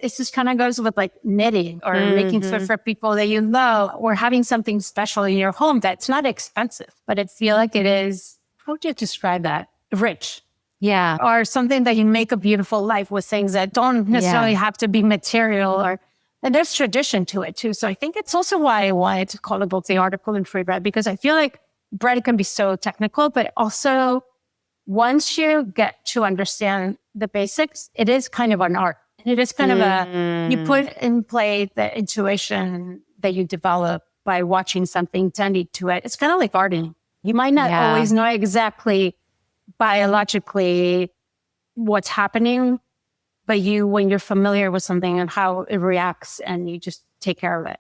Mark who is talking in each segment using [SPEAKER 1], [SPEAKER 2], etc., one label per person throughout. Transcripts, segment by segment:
[SPEAKER 1] It just kind of goes with like knitting or making food for people that you love or having something special in your home that's not expensive, but I feel like it is, how would you describe that? Rich.
[SPEAKER 2] Yeah.
[SPEAKER 1] Or something that you make a beautiful life with things that don't necessarily have to be material and there's tradition to it too. So I think it's also why I wanted to call the book The Art of Gluten-Free Bread, because I feel like bread can be so technical, but also once you get to understand the basics, it is kind of an art. It is kind of you put in play the intuition that you develop by watching something, tending to it. It's kind of like gardening. You might not always know exactly biologically what's happening, but when you're familiar with something and how it reacts and you just take care of it.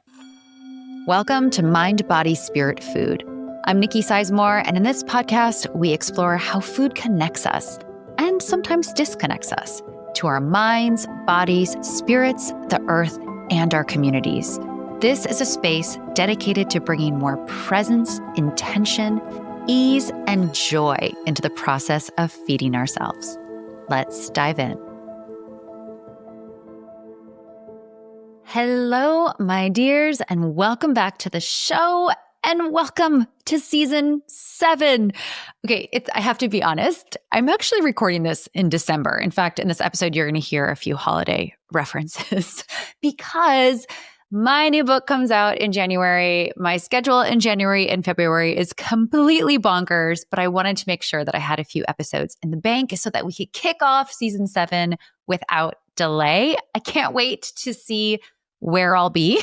[SPEAKER 2] Welcome to Mind, Body, Spirit, Food. I'm Nicki Sizemore, and in this podcast, we explore how food connects us and sometimes disconnects us to our minds, bodies, spirits, the earth, and our communities. This is a space dedicated to bringing more presence, intention, ease, and joy into the process of feeding ourselves. Let's dive in. Hello, my dears, and welcome back to the show, and welcome to season 7. Okay, I have to be honest. I'm actually recording this in December. In fact, in this episode, you're going to hear a few holiday references because my new book comes out in January. My schedule in January and February is completely bonkers, but I wanted to make sure that I had a few episodes in the bank so that we could kick off season 7 without delay. I can't wait to see where I'll be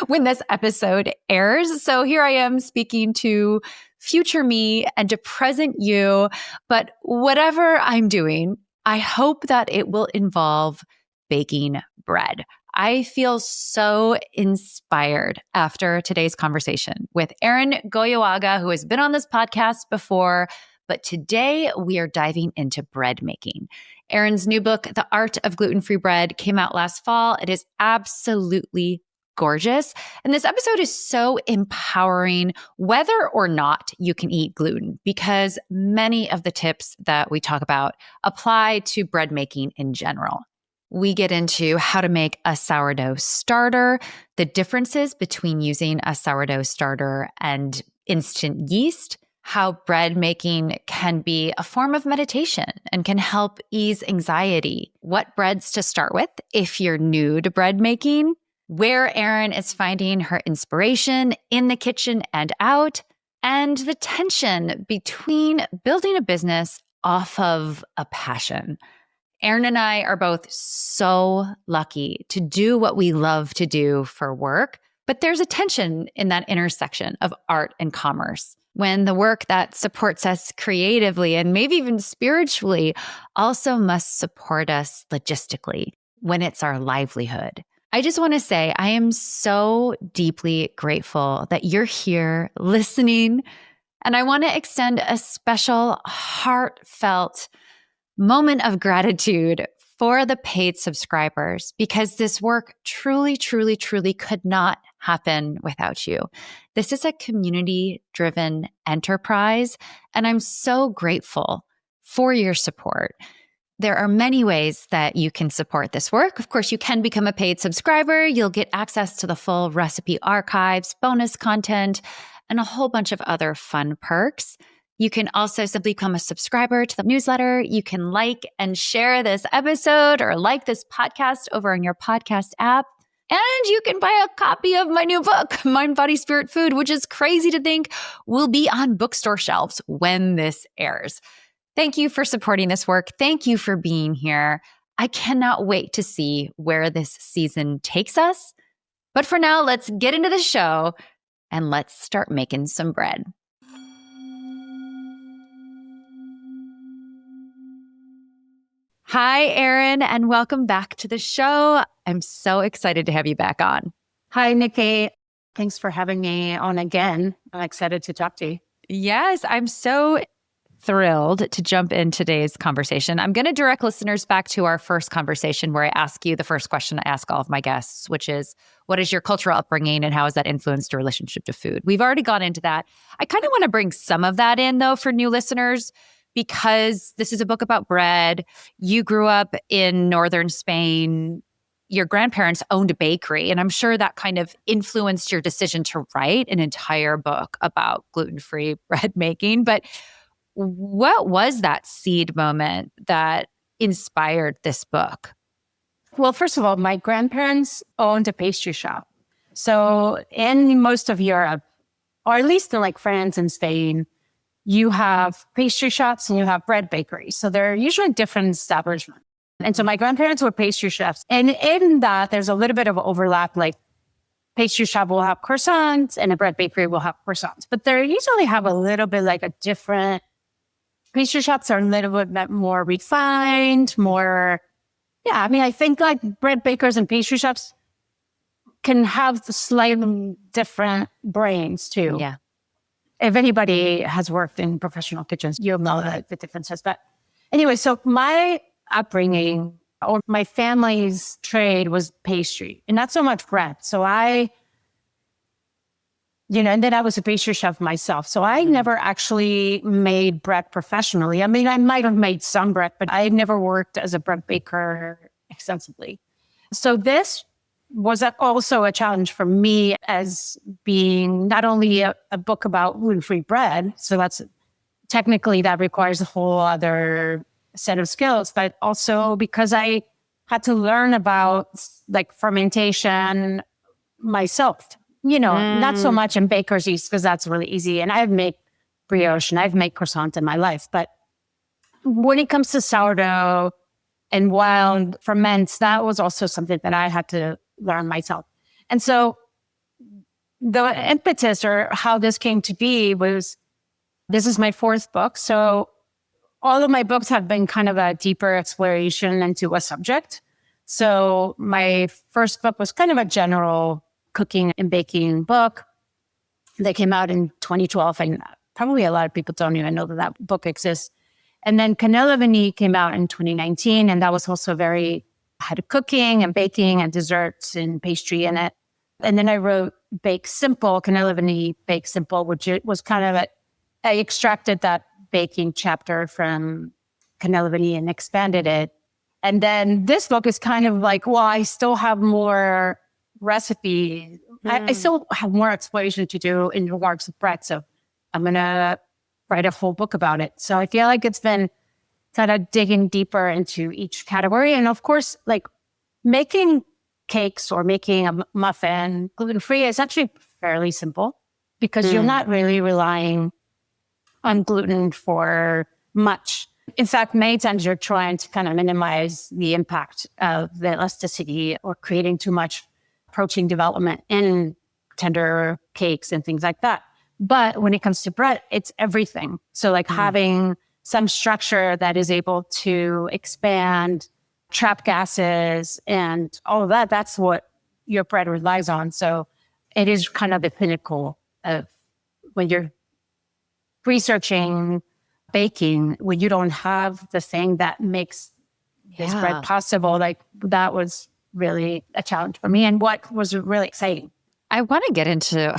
[SPEAKER 2] when this episode airs. So here I am speaking to future me and to present you. But whatever I'm doing, I hope that it will involve baking bread. I feel so inspired after today's conversation with Aran Goyoaga, who has been on this podcast before, but today we are diving into bread making. Aran's new book, The Art of Gluten-Free Bread, came out last fall. It is absolutely gorgeous. And this episode is so empowering, whether or not you can eat gluten, because many of the tips that we talk about apply to bread making in general. We get into how to make a sourdough starter, the differences between using a sourdough starter and instant yeast, how bread making can be a form of meditation and can help ease anxiety, what breads to start with if you're new to bread making, where Aran is finding her inspiration in the kitchen and out, and the tension between building a business off of a passion. Aran and I are both so lucky to do what we love to do for work, but there's a tension in that intersection of art and commerce when the work that supports us creatively and maybe even spiritually also must support us logistically when it's our livelihood. I just want to say I am so deeply grateful that you're here listening, and I want to extend a special heartfelt moment of gratitude for the paid subscribers, because this work truly, truly, truly could not happen without you. This is a community-driven enterprise, and I'm so grateful for your support. There are many ways that you can support this work. Of course, you can become a paid subscriber. You'll get access to the full recipe archives, bonus content, and a whole bunch of other fun perks. You can also simply become a subscriber to the newsletter. You can like and share this episode or like this podcast over on your podcast app. And you can buy a copy of my new book, Mind, Body, Spirit, Food, which is crazy to think will be on bookstore shelves when this airs. Thank you for supporting this work. Thank you for being here. I cannot wait to see where this season takes us. But for now, let's get into the show and let's start making some bread. Hi, Aran, and welcome back to the show. I'm so excited to have you back on.
[SPEAKER 1] Hi, Nicki. Thanks for having me on again. I'm excited to talk to you.
[SPEAKER 2] Yes, I'm so thrilled to jump in today's conversation. I'm going to direct listeners back to our first conversation where I ask you the first question I ask all of my guests, which is, what is your cultural upbringing and how has that influenced your relationship to food? We've already gone into that. I kind of want to bring some of that in, though, for new listeners, because this is a book about bread. You grew up in northern Spain. your grandparents owned a bakery, and I'm sure that kind of influenced your decision to write an entire book about gluten-free bread making. But what was that seed moment that inspired this book?
[SPEAKER 1] Well, first of all, my grandparents owned a pastry shop. So in most of Europe, or at least in like France and Spain, you have pastry shops and you have bread bakeries. So they're usually different establishments. And so my grandparents were pastry chefs. And in that, there's a little bit of overlap. Like pastry shop will have croissants and a bread bakery will have croissants. But they usually have a little bit like a different, pastry shops are a little bit more refined, more, yeah. I mean, I think like bread bakers and pastry shops can have slightly different brains too.
[SPEAKER 2] Yeah.
[SPEAKER 1] If anybody has worked in professional kitchens, you'll know the differences. But anyway, so my upbringing or my family's trade was pastry and not so much bread. So and then I was a pastry chef myself. So I never actually made bread professionally. I mean, I might have made some bread, but I never worked as a bread baker extensively. So this was also a challenge for me as being not only a book about gluten-free bread. So that's technically that requires a whole other set of skills, but also because I had to learn about like fermentation myself, not so much in baker's yeast because that's really easy. And I've made brioche and I've made croissant in my life. But when it comes to sourdough and wild ferments, that was also something that I had to learn myself. And so the impetus or how this came to be was, this is my fourth book. So all of my books have been kind of a deeper exploration into a subject. So my first book was kind of a general cooking and baking book that came out in 2012. And probably a lot of people don't even know that book exists. And then Cannelle Vanille came out in 2019. And that was also had cooking and baking and desserts and pastry in it. And then I wrote Bake Simple, Cannelle Vanille Bake Simple, which it was kind of I extracted that baking chapter from Cannelle Vanille and expanded it. And then this book is kind of like, well, I still have more recipes. I still have more exploration to do in regards to bread. So I'm going to write a whole book about it. So I feel like it's been kind of digging deeper into each category. And of course, like making cakes or making a muffin gluten-free is actually fairly simple because you're not really relying on gluten for much. In fact, many times you're trying to kind of minimize the impact of the elasticity or creating too much protein development in tender cakes and things like that. But when it comes to bread, it's everything. So like having some structure that is able to expand, trap gases and all of that, that's what your bread relies on. So it is kind of the pinnacle of when you're researching baking, when you don't have the thing that makes this bread possible. Like that was really a challenge for me and what was really exciting.
[SPEAKER 2] I want to get into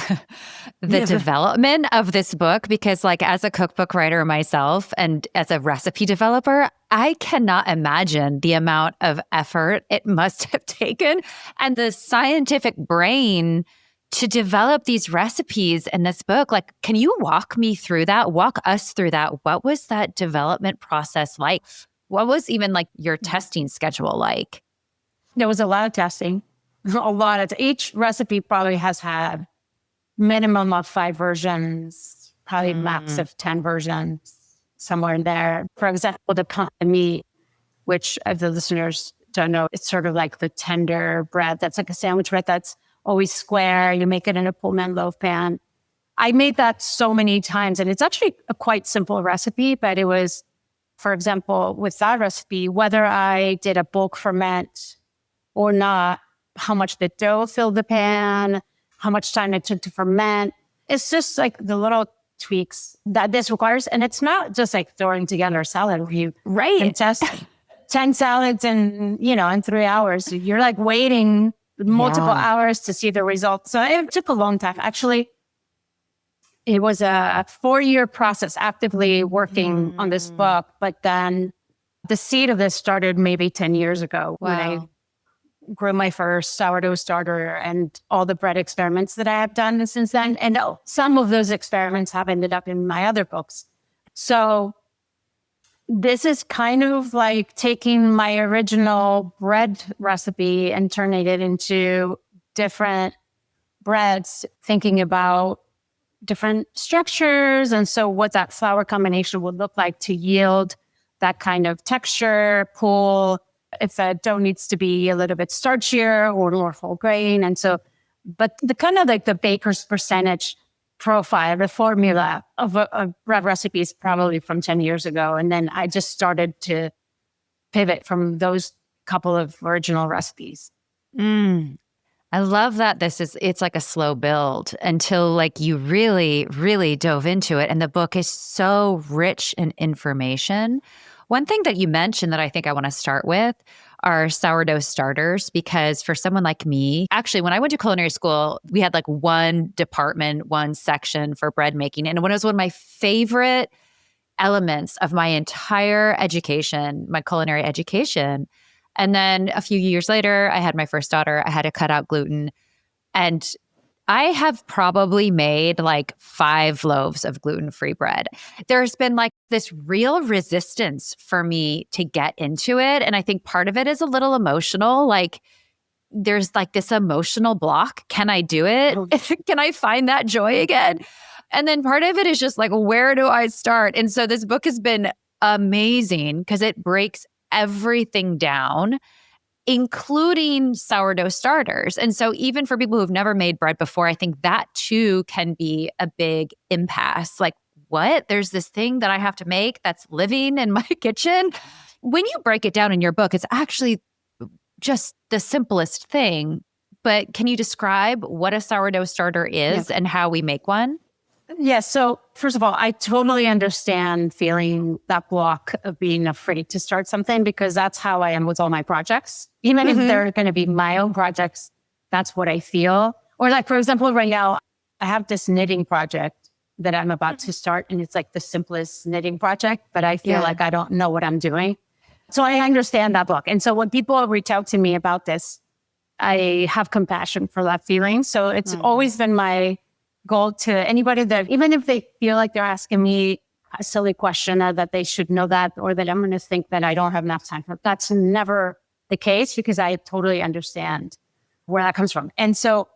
[SPEAKER 2] the development of this book because like as a cookbook writer myself and as a recipe developer, I cannot imagine the amount of effort it must have taken and the scientific brain to develop these recipes in this book. Like, can you walk me through that? Walk us through that. What was that development process like? What was even like your testing schedule like?
[SPEAKER 1] There was a lot of testing. Each recipe probably has had minimum of 5 versions, probably max of 10 versions, somewhere in there. For example, the pain de mie, which if the listeners don't know, it's sort of like the tender bread. That's like a sandwich bread that's always square. You make it in a Pullman loaf pan. I made that so many times, and it's actually a quite simple recipe, but it was, for example, with that recipe, whether I did a bulk ferment or not, how much the dough filled the pan, how much time it took to ferment. It's just like the little tweaks that this requires. And it's not just like throwing together a salad where you can test 10 salads in 3 hours. You're like waiting multiple hours to see the results. So it took a long time. Actually, it was a 4-year process actively working on this book. But then the seed of this started maybe 10 years ago when I grew my first sourdough starter and all the bread experiments that I have done since then. And some of those experiments have ended up in my other books. So this is kind of like taking my original bread recipe and turning it into different breads, thinking about different structures. And so what that flour combination would look like to yield that kind of texture, pull, if that dough needs to be a little bit starchier or more whole grain. And so, but the kind of like the baker's percentage profile, the formula of a bread recipe is probably from 10 years ago. And then I just started to pivot from those couple of original recipes.
[SPEAKER 2] I love that it's like a slow build until like you really, really dove into it. And the book is so rich in information. One thing that you mentioned that I think I want to start with are sourdough starters, because for someone like me, actually, when I went to culinary school, we had like one department, one section for bread making. And it was one of my favorite elements of my entire education, my culinary education. And then a few years later, I had my first daughter. I had to cut out gluten. And I have probably made like 5 loaves of gluten-free bread. There's been like this real resistance for me to get into it. And I think part of it is a little emotional. Like there's like this emotional block. Can I do it? Can I find that joy again? And then part of it is just like, where do I start? And so this book has been amazing because it breaks everything down, including sourdough starters. And so even for people who've never made bread before, I think that too can be a big impasse. Like, what? There's this thing that I have to make that's living in my kitchen. When you break it down in your book, it's actually just the simplest thing. But can you describe what a sourdough starter is and how we make one?
[SPEAKER 1] Yeah. So first of all, I totally understand feeling that block of being afraid to start something, because that's how I am with all my projects. Even if they're going to be my own projects, that's what I feel. Or like, for example, right now, I have this knitting project that I'm about to start, and it's like the simplest knitting project, but I feel like I don't know what I'm doing. So I understand that block. And so when people reach out to me about this, I have compassion for that feeling. So it's always been my goal to anybody that, even if they feel like they're asking me a silly question that they should know that, or that I'm going to think that I don't have enough time for, that's never the case, because I totally understand where that comes from. And so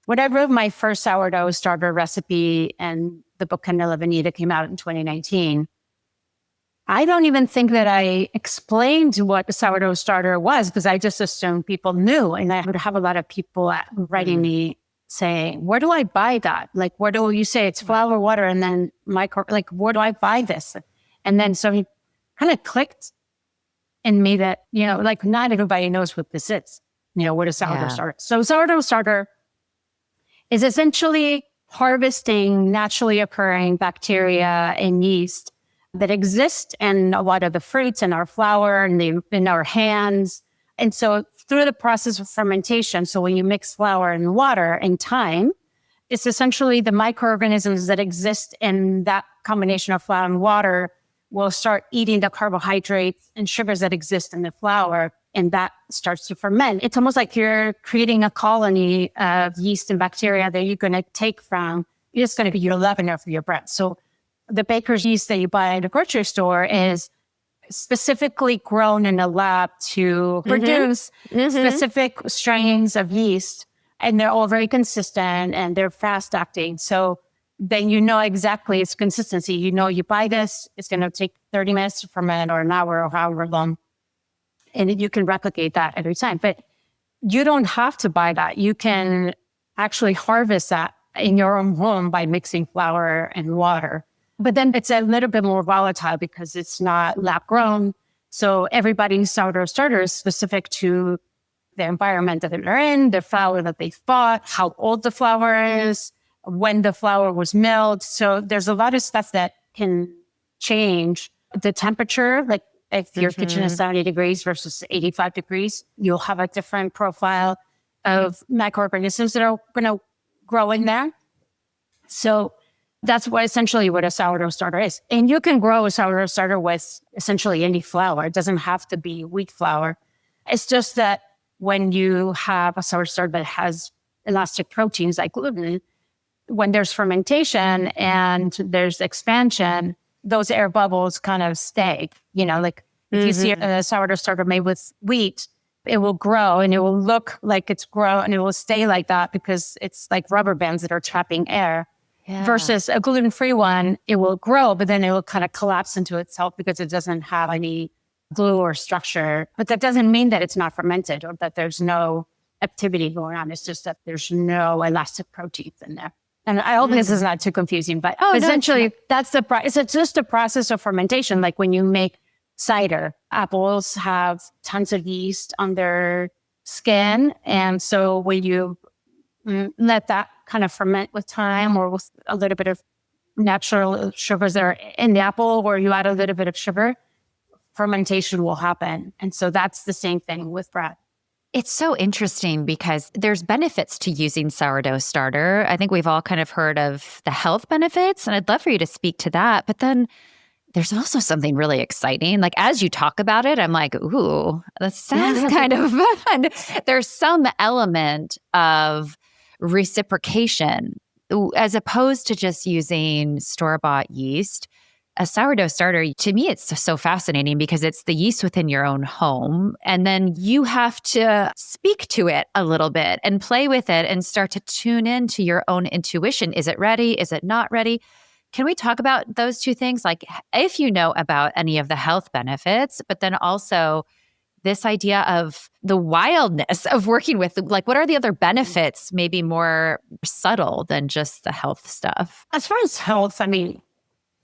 [SPEAKER 1] when I wrote my first sourdough starter recipe and the book Cannelle Vanille came out in 2019, I don't even think that I explained what a sourdough starter was, because I just assumed people knew. And I would have a lot of people writing me saying, where do I buy that? Like, where do you say it's flour, water, and then like, where do I buy this? And then so it kind of clicked in me that, like not everybody knows what this is, what a sourdough starter. So sourdough starter is essentially harvesting naturally occurring bacteria and yeast that exist in a lot of the fruits in our flour and in our hands. And so through the process of fermentation, so when you mix flour and water in time, it's essentially the microorganisms that exist in that combination of flour and water will start eating the carbohydrates and sugars that exist in the flour, and that starts to ferment. It's almost like you're creating a colony of yeast and bacteria that you're going to take from. It's going to be your leavener for your bread. So the baker's yeast that you buy at a grocery store is specifically grown in a lab to produce specific strains of yeast. And they're all very consistent and they're fast acting. So then exactly its consistency. You buy this, it's going to take 30 minutes to ferment or an hour or however long. And you can replicate that every time. But you don't have to buy that. You can actually harvest that in your own home by mixing flour and water. But then it's a little bit more volatile because it's not lab grown. So everybody's sourdough starter is specific to the environment that they're in, the flour that they've bought, how old the flour is, when the flour was milled. So there's a lot of stuff that can change the temperature. Like if your kitchen is 70 degrees versus 85 degrees, you'll have a different profile of microorganisms that are going to grow in there. So that's essentially what a sourdough starter is. And you can grow a sourdough starter with essentially any flour. It doesn't have to be wheat flour. It's just that when you have a sourdough starter that has elastic proteins like gluten, when there's fermentation and there's expansion, those air bubbles kind of stay. Like if you see a sourdough starter made with wheat, it will grow and it will look like it's grown and it will stay like that because it's like rubber bands that are trapping air. Yeah. Versus a gluten-free one, it will grow, but then it will kind of collapse into itself because it doesn't have any glue or structure. But that doesn't mean that it's not fermented or that there's no activity going on. It's just that there's no elastic proteins in there. And I hope this is not too confusing, but essentially that's it's just a process of fermentation. Like when you make cider, apples have tons of yeast on their skin. And so when you let that kind of ferment with time or with a little bit of natural sugars that are in the apple, or you add a little bit of sugar, fermentation will happen. And so that's the same thing with bread.
[SPEAKER 2] It's so interesting because there's benefits to using sourdough starter. I think we've all kind of heard of the health benefits, and I'd love for you to speak to that. But then there's also something really exciting. Like as you talk about it, I'm like, ooh, that sounds kind of fun. There's some element of reciprocation as opposed to just using store-bought yeast. A sourdough starter, to me, it's so fascinating because it's the yeast within your own home. And then you have to speak to it a little bit and play with it and start to tune into your own intuition. Is it ready? Is it not ready? Can we talk about those two things? Like if you know about any of the health benefits, but then also this idea of the wildness of working with, like, what are the other benefits, maybe more subtle than just the health stuff?
[SPEAKER 1] As far as health, I mean,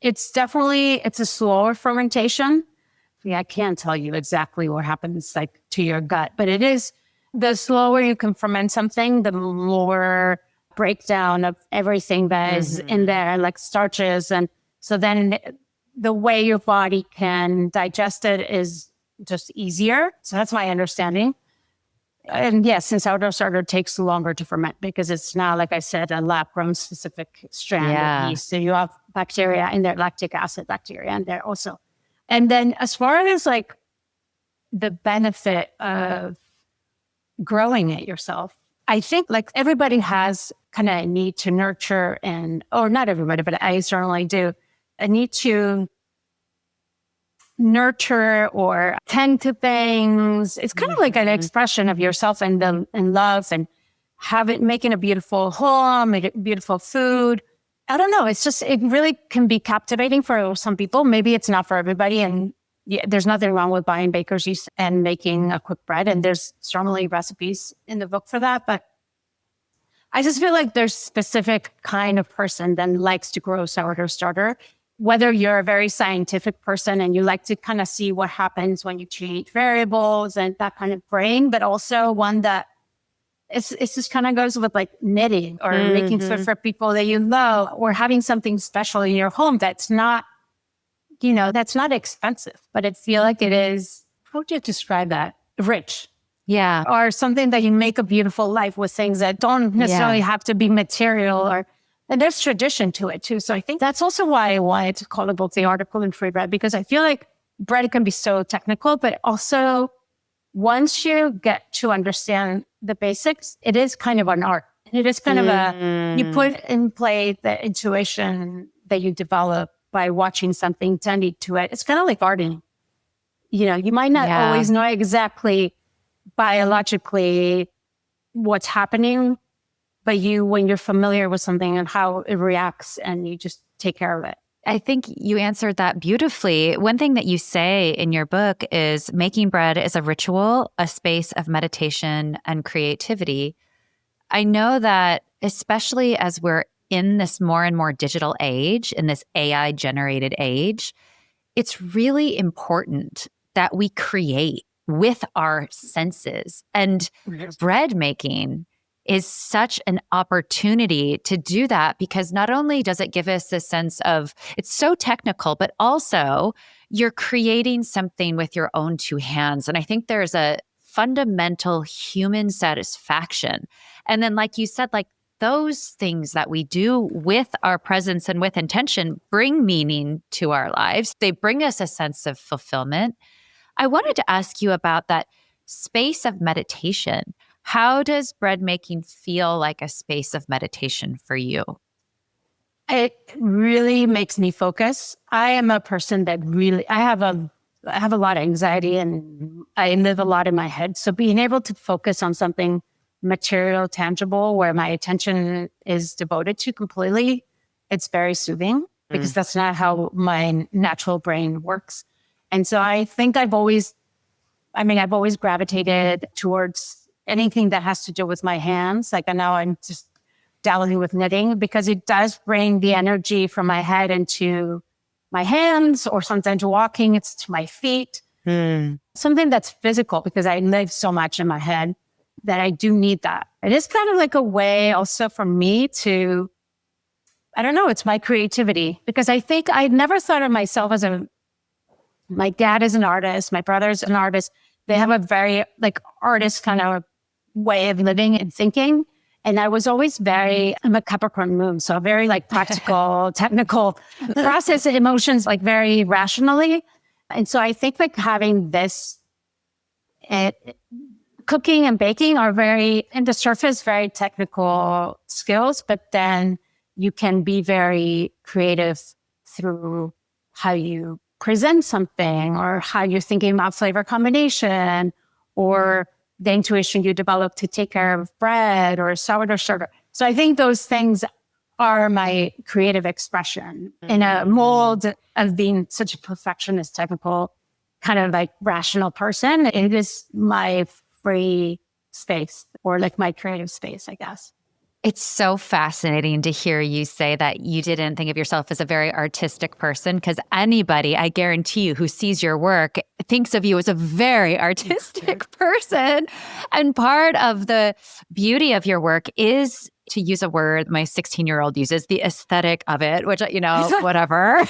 [SPEAKER 1] it's a slower fermentation. I can't tell you exactly what happens like to your gut, but it is the slower you can ferment something, the more breakdown of everything that is in there, like starches. And so then the way your body can digest it is just easier. So that's my understanding. And yes, since sourdough starter takes longer to ferment because it's now, like I said, a lab-grown specific strand of yeast. So you have bacteria in there, lactic acid bacteria in there also. And then as far as like the benefit of growing it yourself, I think like everybody has kind of a need to nurture or not everybody, but I certainly do, a need to nurture or tend to things. It's kind of like an expression of yourself and love and making a beautiful home, beautiful food. I don't know. It really can be captivating for some people. Maybe it's not for everybody. And there's nothing wrong with buying baker's yeast and making a quick bread. And there's certainly recipes in the book for that. But I just feel like there's specific kind of person that likes to grow sourdough starter. Whether you're a very scientific person and you like to kind of see what happens when you change variables and that kind of brain, but also one that it's just kind of goes with like knitting or making food for people that you love or having something special in your home that's not, that's not expensive, but I feel like it is, how would you describe that? Rich.
[SPEAKER 2] Yeah.
[SPEAKER 1] Or something that you make a beautiful life with things that don't necessarily have to be material and there's tradition to it too. So I think that's also why I wanted to call the book The Art of Gluten-Free Bread, because I feel like bread can be so technical, but also once you get to understand the basics, it is kind of an art. It is kind of you put in play the intuition that you develop by watching something, tending to it. It's kind of like gardening. You might not always know exactly biologically what's happening, but when you're familiar with something and how it reacts and you just take care of it.
[SPEAKER 2] I think you answered that beautifully. One thing that you say in your book is making bread is a ritual, a space of meditation and creativity. I know that especially as we're in this more and more digital age, in this AI-generated age, it's really important that we create with our senses. And bread making is such an opportunity to do that because not only does it give us this sense of it's so technical, but also you're creating something with your own two hands. And I think there's a fundamental human satisfaction. And then, like you said, like those things that we do with our presence and with intention bring meaning to our lives. They bring us a sense of fulfillment. I wanted to ask you about that space of meditation. How does bread making feel like a space of meditation for you?
[SPEAKER 1] It really makes me focus. I am a person that I have a lot of anxiety and I live a lot in my head. So being able to focus on something material, tangible, where my attention is devoted to completely, it's very soothing because that's not how my natural brain works. And so I think I've always gravitated towards anything that has to do with my hands. Like now I'm just dabbling with knitting because it does bring the energy from my head into my hands, or sometimes walking, it's to my feet. Something that's physical because I live so much in my head that I do need that. It is kind of like a way also for me to, I don't know, it's my creativity because I think I never thought of myself as my dad is an artist, my brother's an artist. They have a very like artist kind of way of living and thinking. And I was always I'm a Capricorn moon, so very like practical, technical, process emotions like very rationally. And so I think like having this, cooking and baking are in the surface, very technical skills, but then you can be very creative through how you present something or how you're thinking about flavor combination or the intuition you develop to take care of bread or sourdough sugar. So I think those things are my creative expression in a mold of being such a perfectionist, technical, kind of like rational person. It is my free space or like my creative space, I guess.
[SPEAKER 2] It's so fascinating to hear you say that you didn't think of yourself as a very artistic person, because anybody, I guarantee you, who sees your work thinks of you as a very artistic person. And part of the beauty of your work is, to use a word my 16-year-old uses, the aesthetic of it, which, whatever.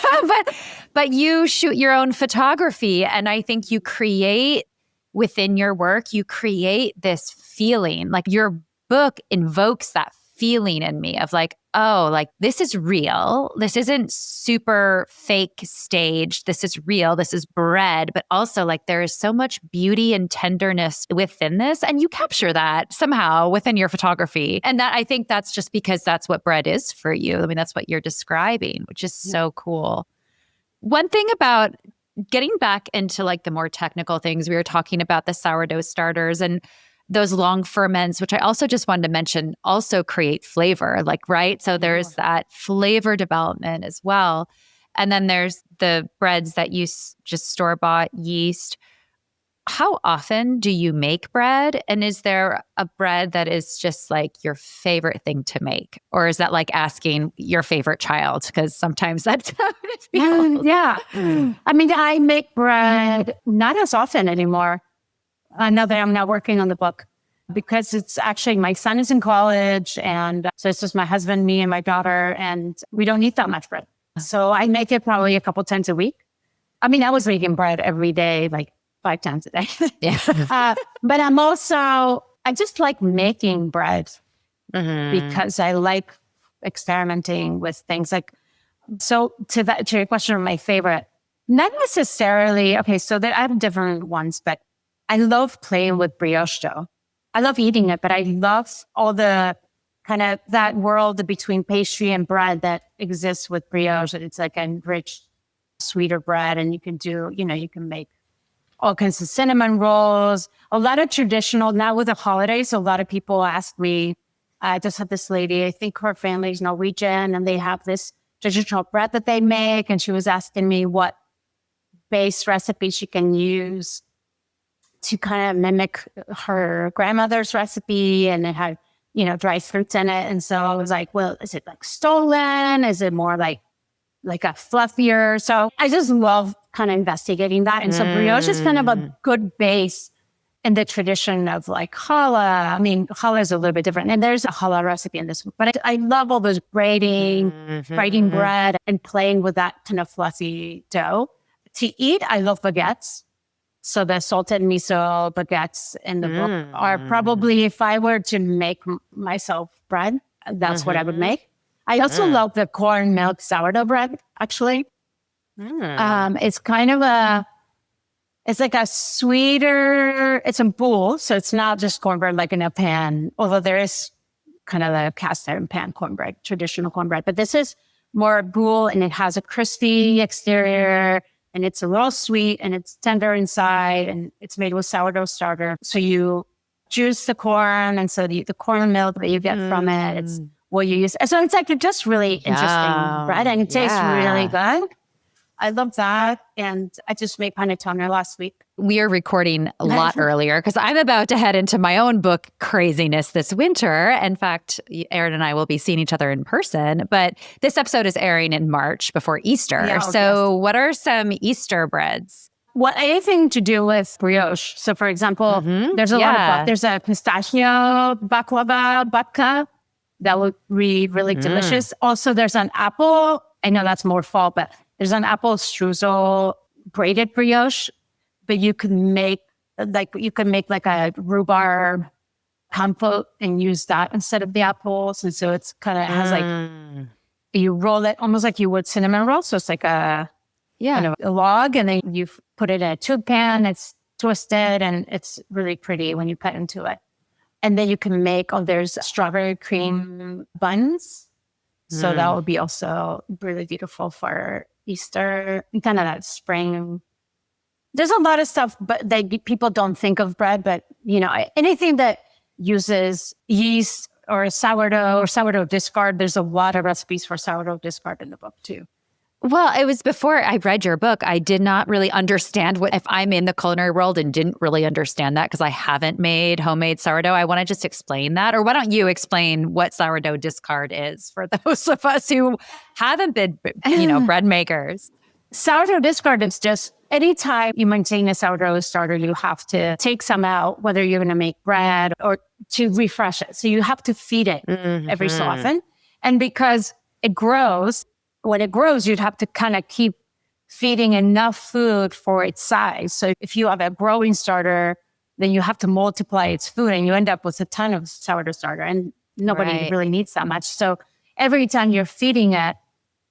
[SPEAKER 2] but you shoot your own photography. And I think you create within your work, you create this feeling, like your book invokes that feeling in me of like, oh, like this is real. This isn't super fake staged. This is real. This is bread. But also like there is so much beauty and tenderness within this. And you capture that somehow within your photography. And that I think that's just because that's what bread is for you. I mean, that's what you're describing, which is so cool. One thing about getting back into like the more technical things, we were talking about the sourdough starters and those long ferments, which I also just wanted to mention, also create flavor, like, right? So there's that flavor development as well. And then there's the breads that use just store-bought yeast. How often do you make bread? And is there a bread that is just like your favorite thing to make? Or is that like asking your favorite child? Because sometimes that's how it feels.
[SPEAKER 1] Yeah. I mean, I make bread not as often anymore. Now that I'm not working on the book, because it's actually, my son is in college. And so it's just my husband, me, and my daughter, and we don't eat that much bread. So I make it probably a couple times a week. I mean, I was making bread every day, like 5 times a day.
[SPEAKER 2] Yeah.
[SPEAKER 1] But I just like making bread because I like experimenting with things like, so to your question of my favorite, not necessarily, okay, so I have different ones, but I love playing with brioche dough. I love eating it, but I love all the kind of that world between pastry and bread that exists with brioche. It's like a rich, sweeter bread. And you can you can make all kinds of cinnamon rolls, a lot of traditional. Now with the holidays, a lot of people ask me, I just had this lady, I think her family's Norwegian, and they have this traditional bread that they make. And she was asking me what base recipe she can use to kind of mimic her grandmother's recipe, and it had, dry fruits in it. And so I was like, well, is it like stolen? Is it more like a fluffier? So I just love kind of investigating that. And so brioche is kind of a good base in the tradition of like challah. I mean, challah is a little bit different, and there's a challah recipe in this one. But I love all those braiding bread and playing with that kind of fluffy dough. To eat, I love baguettes. So the salted miso baguettes in the book are probably, if I were to make myself bread, that's what I would make. I also love the corn milk sourdough bread, actually. It's kind of It's like a sweeter, it's a bowl. So it's not just cornbread like in a pan, although there is kind of a cast iron pan cornbread, traditional cornbread. But this is more a bowl, and it has a crispy exterior, and it's a little sweet, and it's tender inside, and it's made with sourdough starter. So you juice the corn, and so the corn milk that you get from it, it's what you use. So it's like just really interesting bread, and it tastes really good. I love that. And I just made panettone last week.
[SPEAKER 2] We are recording a lot earlier because I'm about to head into my own book craziness this winter. In fact, Aran and I will be seeing each other in person, but this episode is airing in March before Easter.
[SPEAKER 1] Yeah,
[SPEAKER 2] so what are some Easter breads?
[SPEAKER 1] What anything to do with brioche. So for example, there's a lot of, there's a pistachio baklava, babka. That would be really delicious. Also, there's an apple. I know that's more fall, but there's an apple streusel braided brioche, but you can make like a rhubarb compote and use that instead of the apples. And so it's kind of has like, you roll it almost like you would cinnamon roll. So it's like a log, and then you put it in a tube pan. It's twisted, and it's really pretty when you cut into it. And then you can make, there's strawberry cream buns. So that would be also really beautiful for Easter, kind of that spring. There's a lot of stuff, but people don't think of bread, but anything that uses yeast or sourdough discard, there's a lot of recipes for sourdough discard in the book too.
[SPEAKER 2] Well, it was before I read your book. I did not really understand if I'm in the culinary world and didn't really understand that because I haven't made homemade sourdough. I want to just explain that. Or why don't you explain what sourdough discard is for those of us who haven't been, bread makers?
[SPEAKER 1] Sourdough discard is just anytime you maintain a sourdough starter, you have to take some out, whether you're going to make bread or to refresh it. So you have to feed it every so often. And because it grows, when it grows, you'd have to kind of keep feeding enough food for its size. So if you have a growing starter, then you have to multiply its food, and you end up with a ton of sourdough starter, and nobody really needs that much. So every time you're feeding it,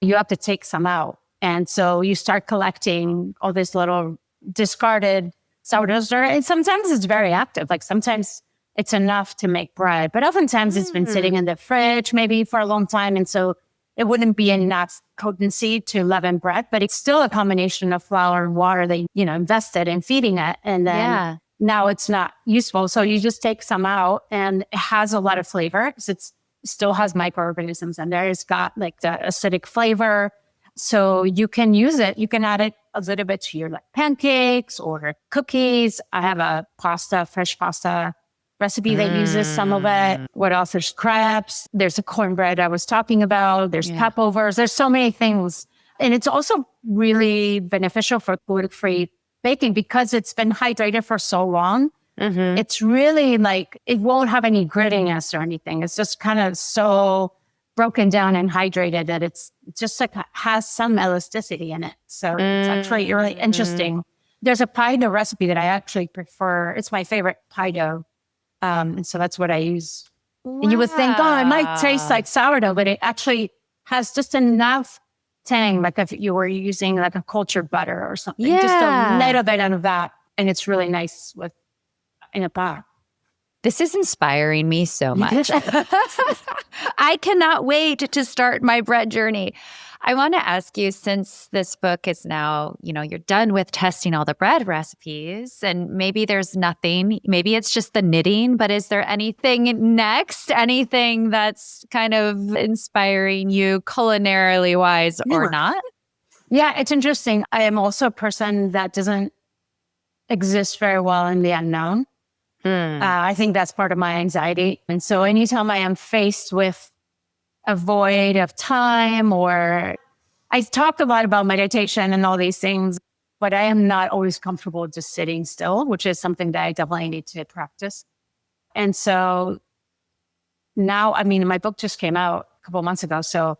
[SPEAKER 1] you have to take some out. And so you start collecting all this little discarded sourdough starter. And sometimes it's very active. Like sometimes it's enough to make bread, but oftentimes it's been sitting in the fridge maybe for a long time. And so it wouldn't be enough potency to leaven bread, but it's still a combination of flour and water that, invested in feeding it. And then now it's not useful. So you just take some out, and it has a lot of flavor because it still has microorganisms in there. It's got like the acidic flavor. So you can use it. You can add it a little bit to your pancakes or cookies. I have a fresh pasta recipe that uses some of it. What else? There's crepes. There's a cornbread I was talking about. There's popovers. There's so many things. And it's also really beneficial for gluten-free baking because it's been hydrated for so long. It's really it won't have any grittiness or anything. It's just kind of so broken down and hydrated that it's just has some elasticity in it. So it's actually really interesting. There's a pie dough recipe that I actually prefer. It's my favorite pie dough. And so that's what I use. Wow. And you would think, it might taste like sourdough, but it actually has just enough tang, like if you were using a cultured butter or something. Just a little bit of that. And it's really nice in a pie.
[SPEAKER 2] This is inspiring me so much. I cannot wait to start my bread journey. I want to ask you, since this book is now, you're done with testing all the bread recipes, and maybe there's nothing, maybe it's just the knitting, but is there anything next? Anything that's kind of inspiring you culinarily wise or not?
[SPEAKER 1] Yeah, it's interesting. I am also a person that doesn't exist very well in the unknown. I think that's part of my anxiety. And so anytime I am faced with a void of time, or I talked a lot about meditation and all these things, but I am not always comfortable just sitting still, which is something that I definitely need to practice. And so now, my book just came out a couple of months ago, so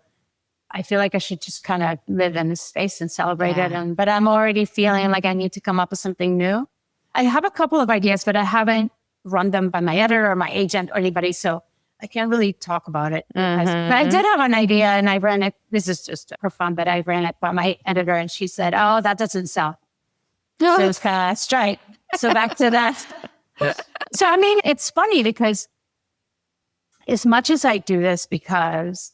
[SPEAKER 1] I feel like I should just kind of live in this space and celebrate it. But I'm already feeling like I need to come up with something new. I have a couple of ideas, but I haven't run them by my editor or my agent or anybody, so I can't really talk about it. But I did have an idea, and I ran it. This is just for fun, but I ran it by my editor, and she said, "Oh, that doesn't sell." So it's kind of strike. So back to that. So, I mean, it's funny because as much as I do this because,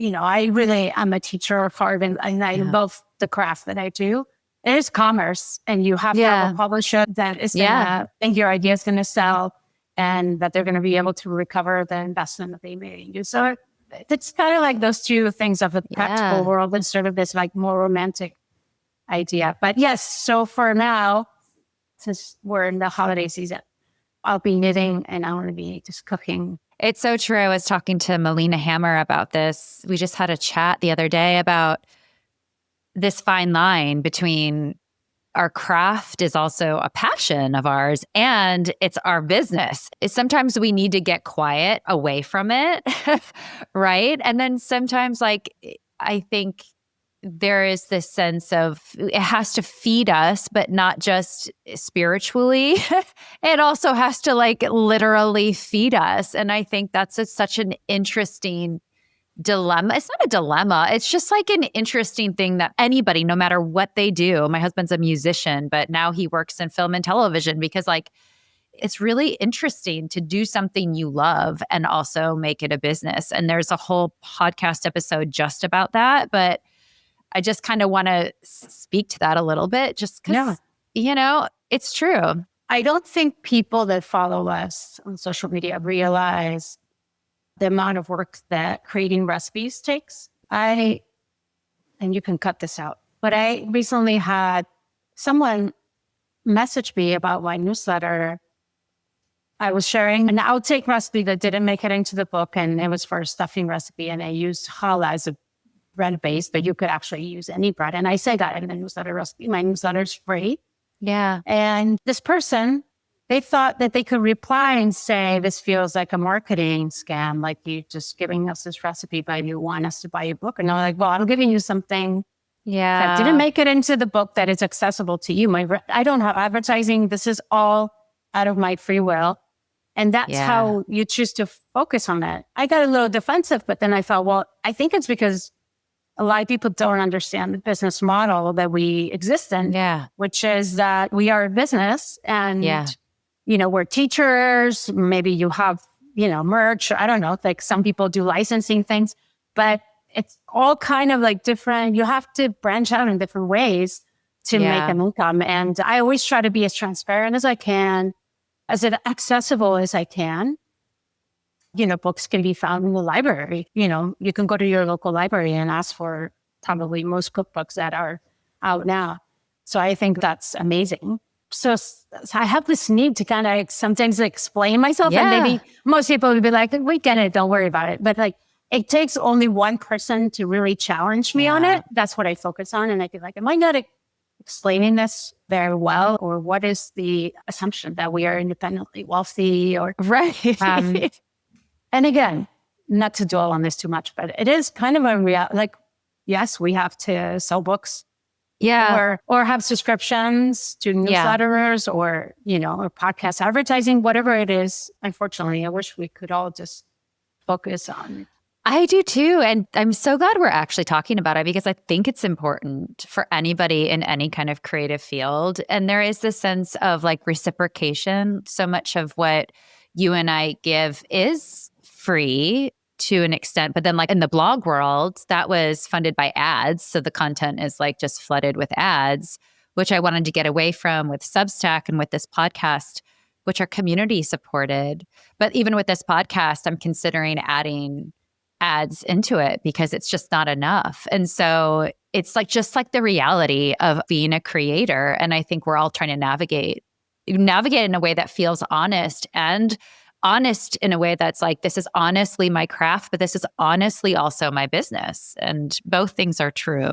[SPEAKER 1] I really am a teacher of art and I love the craft that I do. It is commerce and you have to have a publisher that is going to think your idea is going to sell and that they're going to be able to recover the investment that they made in you. So it's kind of like those two things of a practical world and sort of this like more romantic idea. But yes, so for now, since we're in the holiday season, I'll be knitting and I want to be just cooking.
[SPEAKER 2] It's so true. I was talking to Melina Hammer about this. We just had a chat the other day about this fine line between our craft is also a passion of ours and it's our business. Sometimes we need to get quiet away from it, right? And then sometimes I think there is this sense of it has to feed us, but not just spiritually. It also has to literally feed us. And I think that's such an interesting dilemma. It's not a dilemma. It's just an interesting thing that anybody, no matter what they do, my husband's a musician, but now he works in film and television because it's really interesting to do something you love and also make it a business. And there's a whole podcast episode just about that. But I just kind of want to speak to that a little bit just because, it's true.
[SPEAKER 1] I don't think people that follow us on social media realize the amount of work that creating recipes takes. And you can cut this out, but I recently had someone message me about my newsletter. I was sharing an outtake recipe that didn't make it into the book, and it was for a stuffing recipe, and I used challah as a bread base, but you could actually use any bread. And I say that in the newsletter recipe. My newsletter is free.
[SPEAKER 2] Yeah.
[SPEAKER 1] And this person, they thought that they could reply and say, this feels like a marketing scam, like you just giving us this recipe, but you want us to buy your book. And I'm like, well, I'm giving you something that didn't make it into the book that is accessible to you. I don't have advertising. This is all out of my free will. And that's how you choose to focus on that. I got a little defensive, but then I thought, well, I think it's because a lot of people don't understand the business model that we exist in, which is that we are a business and, we're teachers. Maybe you have, merch. I don't know, some people do licensing things, but it's all kind of different. You have to branch out in different ways to make an income. And I always try to be as transparent as I can, as accessible as I can. Books can be found in the library. You can go to your local library and ask for probably most cookbooks that are out now. So I think that's amazing. So I have this need to kind of sometimes explain myself. And maybe most people would be like, we get it, don't worry about it. But it takes only one person to really challenge me on it. That's what I focus on. And I feel like, am I not explaining this very well? Or what is the assumption that we are independently wealthy? Or and again, not to dwell on this too much, but it is kind of a reality. Yes, we have to sell books, or have subscriptions to newsletters, or or podcast advertising, whatever it is. Unfortunately, I wish we could all just focus on it.
[SPEAKER 2] I do too, and I'm so glad we're actually talking about it because I think it's important for anybody in any kind of creative field. And there is this sense of reciprocation. So much of what you and I give is free to an extent, but then in the blog world, that was funded by ads. So the content is just flooded with ads, which I wanted to get away from with Substack and with this podcast, which are community supported. But even with this podcast, I'm considering adding ads into it because it's just not enough. And so it's just the reality of being a creator. And I think we're all trying to navigate in a way that feels honest, and honest in a way that's this is honestly my craft, but this is honestly also my business. And both things are true.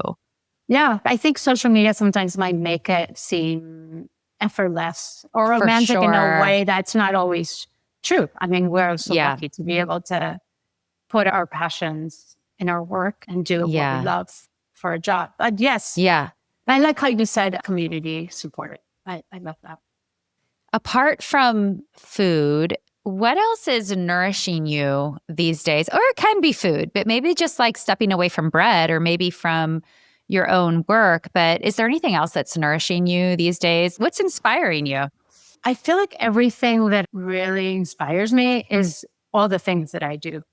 [SPEAKER 1] Yeah. I think social media sometimes might make it seem effortless or romantic in a way that's not always true. I mean, we're so lucky to be able to put our passions in our work and do what we love for a job. But yes.
[SPEAKER 2] Yeah.
[SPEAKER 1] I like how you said community supported. I love that.
[SPEAKER 2] Apart from food, what else is nourishing you these days? Or it can be food, but maybe just stepping away from bread, or maybe from, your own work. But is there anything else that's nourishing you these days? What's inspiring you?
[SPEAKER 1] I feel like everything that really inspires me is all the things that I do.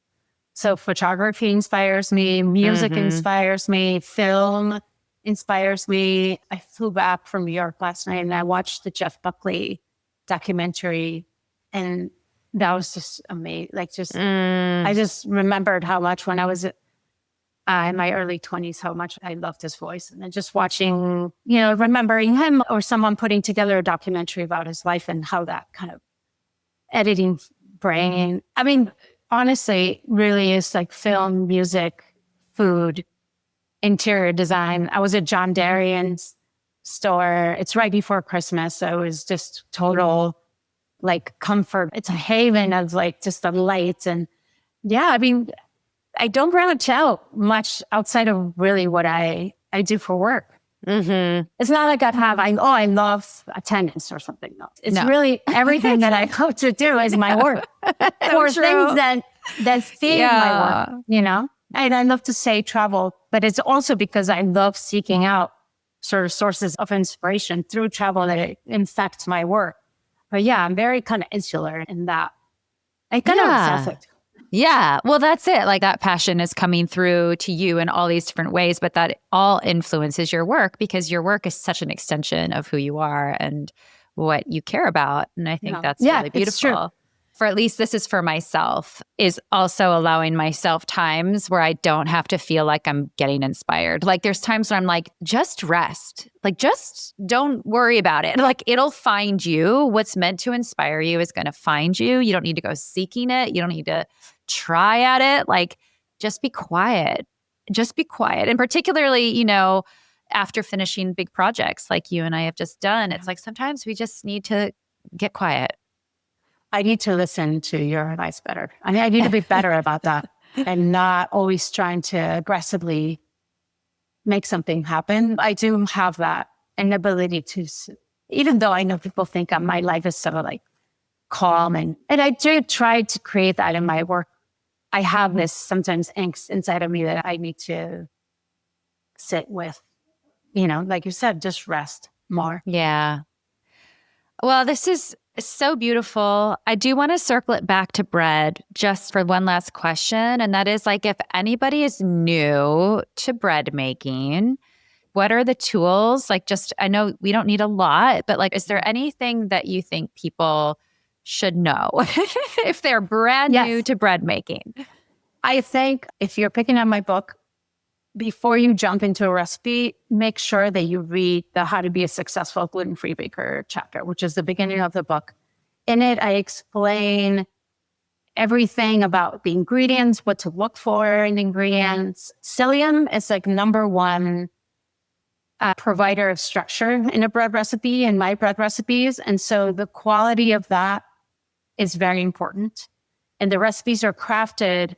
[SPEAKER 1] So photography inspires me, music inspires me, film inspires me. I flew back from New York last night and I watched the Jeff Buckley documentary, and that was just amazing. I just remembered how much when I was in my early 20s, how much I loved his voice. And then just watching, remembering him or someone putting together a documentary about his life and how that kind of editing brain. I mean, honestly, really is like film, music, food, interior design. I was at John Darien's store. It's right before Christmas. So it was just total like comfort. It's a haven of like just the lights. And yeah, I mean, I don't branch out much outside of really what I do for work. It's not like I love attendance or something. No, it's really everything that I hope to do is my work or things that feed my work, And I love to say travel, but it's also because I love seeking out sort of sources of inspiration through travel that it infects my work. But yeah, I'm very kind of insular in that. I kind of obsess it.
[SPEAKER 2] Yeah. Well, that's it. Like that passion is coming through to you in all these different ways, but that all influences your work because your work is such an extension of who you are and what you care about. And I think that's really beautiful.
[SPEAKER 1] It's true.
[SPEAKER 2] For at least this is for myself, is also allowing myself times where I don't have to feel like I'm getting inspired. Like there's times when I'm like, just rest. Like just don't worry about it. Like it'll find you. What's meant to inspire you is going to find you. You don't need to go seeking it. You don't need to try at it. Like just be quiet. Just be quiet. And particularly, after finishing big projects like you and I have just done, it's like sometimes we just need to get quiet.
[SPEAKER 1] I need to listen to your advice better. I mean, I need to be better about that and not always trying to aggressively make something happen. I do have that inability to, even though I know people think my life is so like calm and I do try to create that in my work. I have this sometimes angst inside of me that I need to sit with, like you said, just rest more.
[SPEAKER 2] Yeah. Well, this is so beautiful. I do want to circle it back to bread just for one last question. And that is like, if anybody is new to bread making, what are the tools? Like I know we don't need a lot, but like, is there anything that you think people should know if they're brand new to bread making?
[SPEAKER 1] I think if you're picking up my book, before you jump into a recipe, make sure that you read the How to Be a Successful Gluten-Free Baker chapter, which is the beginning of the book. In it, I explain everything about the ingredients, what to look for in the ingredients. Psyllium is like number one provider of structure in a bread recipe, in my bread recipes. And so the quality of that is very important. And the recipes are crafted.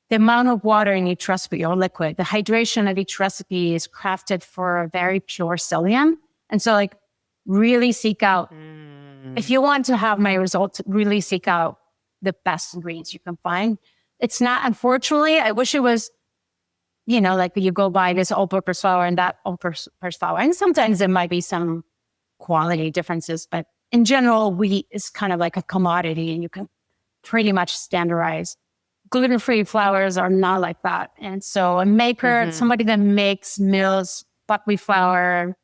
[SPEAKER 1] The amount of water in each recipe or liquid, the hydration of each recipe is crafted for a very pure psyllium. And so like really seek out, if you want to have my results, really seek out the best ingredients you can find. It's not, unfortunately, I wish it was, like you go buy this all-purpose flour and that all-purpose flour. And sometimes there might be some quality differences, but in general, wheat is kind of like a commodity and you can pretty much standardize. Gluten-free flours are not like that. And so a maker, somebody that mills buckwheat flour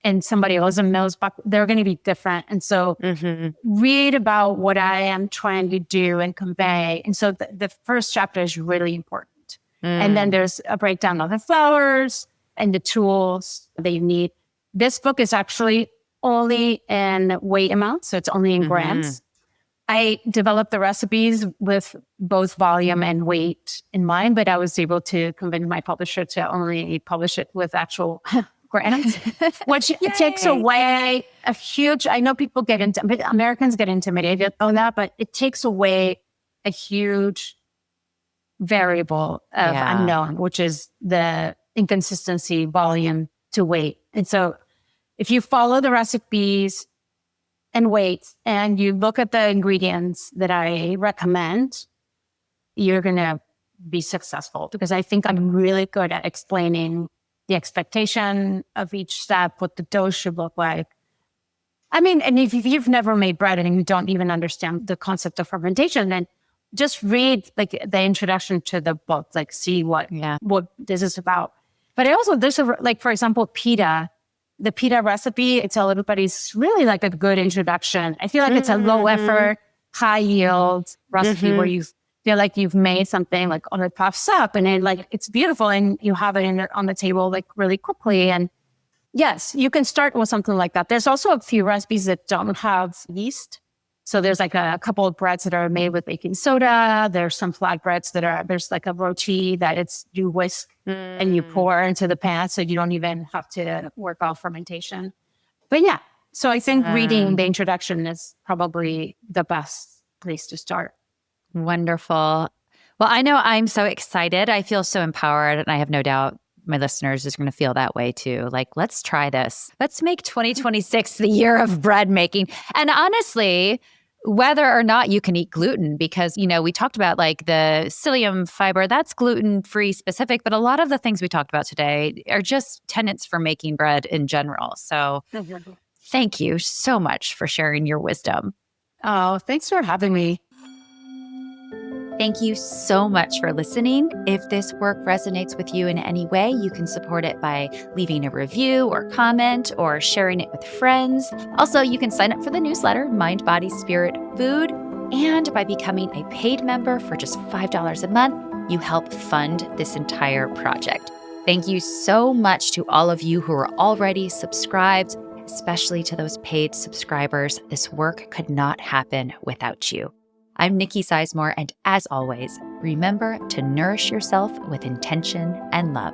[SPEAKER 1] and somebody else that mills buckwheat, they're going to be different. And so read about what I am trying to do and convey. And so the first chapter is really important. And then there's a breakdown of the flours and the tools that you need. This book is actually only in weight amounts, so it's only in grams. I developed the recipes with both volume and weight in mind, but I was able to convince my publisher to only publish it with actual grams, which takes away a huge, I know people Americans get intimidated on that, but it takes away a huge variable of unknown, which is the inconsistency, volume to weight. And so if you follow the recipes and weight, and you look at the ingredients that I recommend, you're going to be successful because I think I'm really good at explaining the the expectation of each step, what the dough should look like. I mean, and if you've never made bread and you don't even understand the concept of fermentation, then just read like the introduction to the book, like see what this is about. But there's like, for example, pita, the pita recipe, I tell everybody it's really like a good introduction. I feel like it's a low effort, high yield recipe where you feel like you've made something like on it puffs up and it's beautiful and you have it on the table like really quickly. And yes, you can start with something like that. There's also a few recipes that don't have yeast. So there's like a couple of breads that are made with baking soda. There's some flatbreads there's like a roti that you whisk and you pour into the pan. So you don't even have to work off fermentation. But yeah, so I think reading the introduction is probably the best place to start.
[SPEAKER 2] Wonderful. Well, I know I'm so excited. I feel so empowered, and I have no doubt my listeners is going to feel that way too. Like, let's try this. Let's make 2026 the year of bread making. And honestly, whether or not you can eat gluten, because, we talked about like the psyllium fiber, that's gluten-free specific, but a lot of the things we talked about today are just tenets for making bread in general. So thank you so much for sharing your wisdom.
[SPEAKER 1] Oh, thanks for having me.
[SPEAKER 2] Thank you so much for listening. If this work resonates with you in any way, you can support it by leaving a review or comment or sharing it with friends. Also, you can sign up for the newsletter, Mind, Body, Spirit, Food. And by becoming a paid member for just $5 a month, you help fund this entire project. Thank you so much to all of you who are already subscribed, especially to those paid subscribers. This work could not happen without you. I'm Nicki Sizemore, and as always, remember to nourish yourself with intention and love.